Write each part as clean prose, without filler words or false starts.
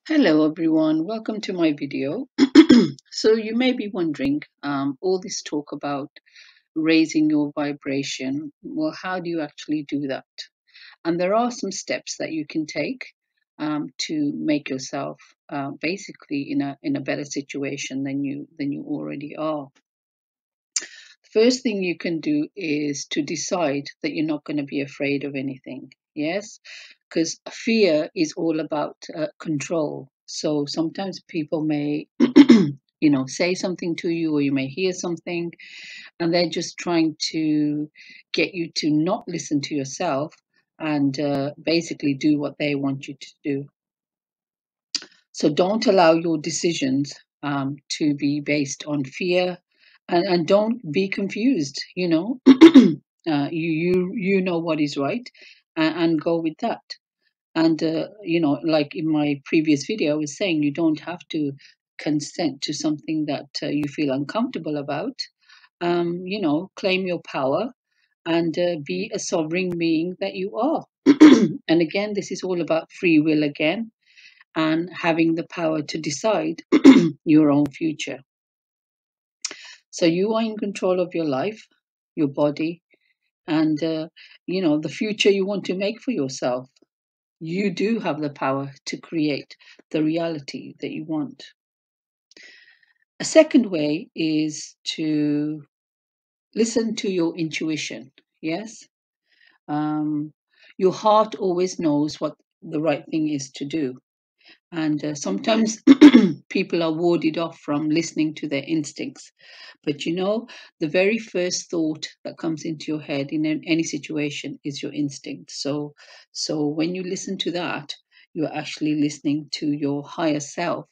Hello everyone, welcome to my video. So you may be wondering, all this talk about raising your vibration, well, how do you actually do that? And there are some steps that you can take to make yourself basically in a better situation than you already are. First thing you can do is to decide that you're not going to be afraid of anything. Yes, because fear is all about control. So sometimes people may, say something to you, or you may hear something, and they're just trying to get you to not listen to yourself and basically do what they want you to do. So don't allow your decisions to be based on fear, and don't be confused. You know what is right, and go with that. And like in my previous video, I was saying you don't have to consent to something that you feel uncomfortable about. Claim your power and be a sovereign being that you are. And again, this is all about free will again and having the power to decide your own future. So you are in control of your life, your body, and the future you want to make for yourself. You do have the power to create the reality that you want. A second way is to listen to your intuition. Yes, um, your heart always knows what the right thing is to do. And sometimes people are warded off from listening to their instincts. But the very first thought that comes into your head in any situation is your instinct. So when you listen to that, you're actually listening to your higher self.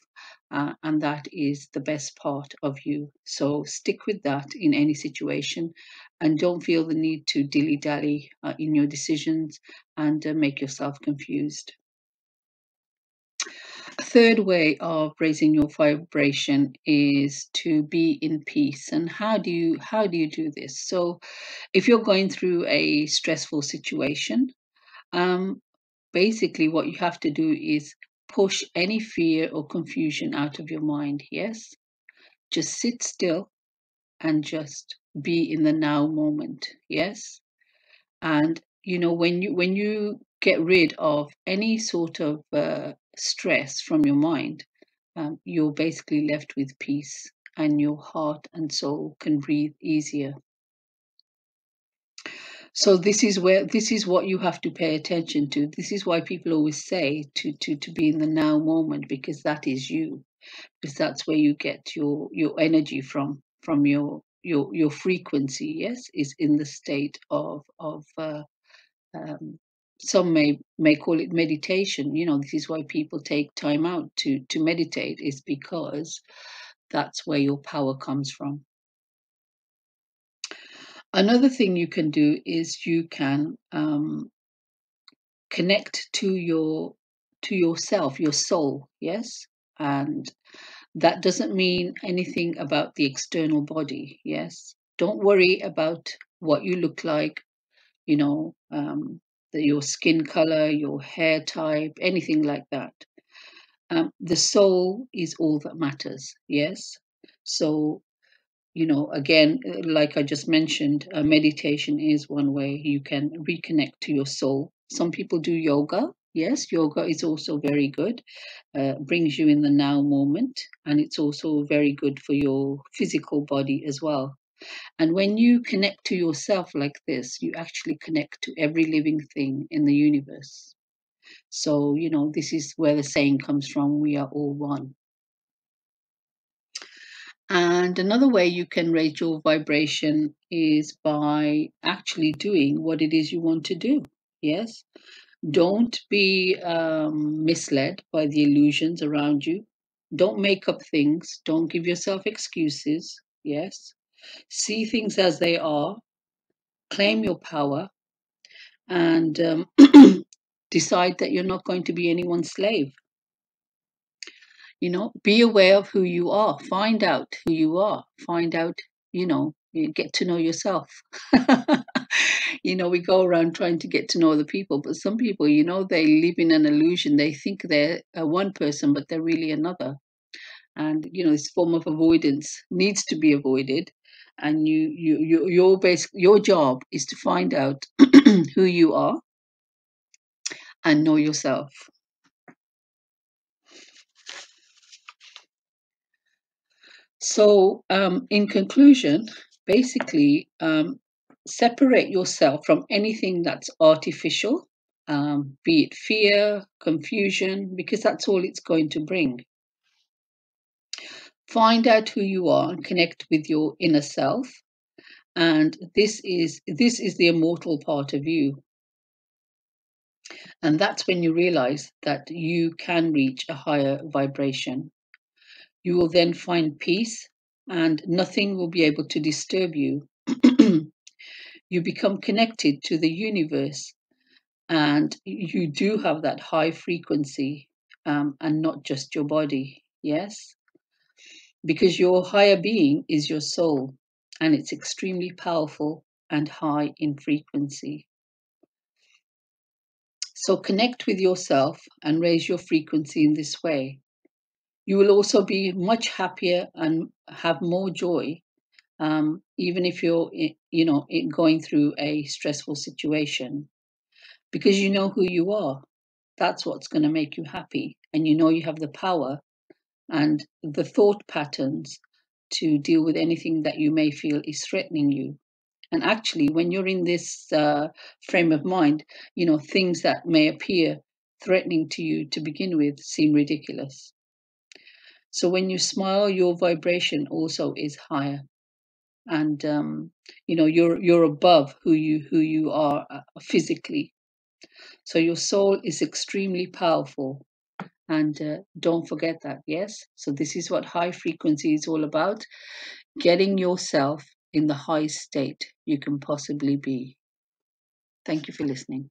And that is the best part of you. So stick with that in any situation, and don't feel the need to dilly dally in your decisions and make yourself confused. A third way of raising your vibration is to be in peace. And how do you do this? So if you're going through a stressful situation, um, basically what you have to do is push any fear or confusion out of your mind. Yes, just sit still and just be in the now moment. Yes, and when you get rid of any sort of stress from your mind, you're basically left with peace, and your heart and soul can breathe easier. So this is what you have to pay attention to. This is why people always say to be in the now moment, because that is you, because that's where you get your energy from your frequency. Yes, is in the state of um, some may call it meditation. This is why people take time out to meditate, is because that's where your power comes from. Another thing you can do is you can connect to yourself, your soul. Yes, and that doesn't mean anything about the external body. Yes, don't worry about what you look like, you know, um, your skin color, your hair type, anything like that. The soul is all that matters. Yes. So, again, like I just mentioned, meditation is one way you can reconnect to your soul. Some people do yoga. Yes, yoga is also very good, brings you in the now moment, and it's also very good for your physical body as well. And when you connect to yourself like this, you actually connect to every living thing in the universe. So, this is where the saying comes from, we are all one. And another way you can raise your vibration is by actually doing what it is you want to do. Yes. Don't be misled by the illusions around you. Don't make up things. Don't give yourself excuses. Yes. See things as they are. Claim your power, and decide that you're not going to be anyone's slave. Be aware of who you are. Find out who you are. Find out, you get to know yourself. We go around trying to get to know other people, but some people, they live in an illusion. They think they're one person, but they're really another. And this form of avoidance needs to be avoided. And your job is to find out who you are and know yourself. So, in conclusion, basically, separate yourself from anything that's artificial, be it fear, confusion, because that's all it's going to bring. Find out who you are and connect with your inner self. And this is the immortal part of you. And that's when you realize that you can reach a higher vibration. You will then find peace and nothing will be able to disturb you. You become connected to the universe and you do have that high frequency, and not just your body. Yes, because your higher being is your soul and it's extremely powerful and high in frequency. So connect with yourself and raise your frequency in this way. You will also be much happier and have more joy, even if you're, going through a stressful situation, because you know who you are. That's what's going to make you happy. And you have the power and the thought patterns to deal with anything that you may feel is threatening you. And actually, when you're in this frame of mind, things that may appear threatening to you to begin with seem ridiculous. So when you smile, your vibration also is higher, and you're above who you are physically. So your soul is extremely powerful, and don't forget that. Yes. So this is what high frequency is all about: getting yourself in the highest state you can possibly be. Thank you for listening.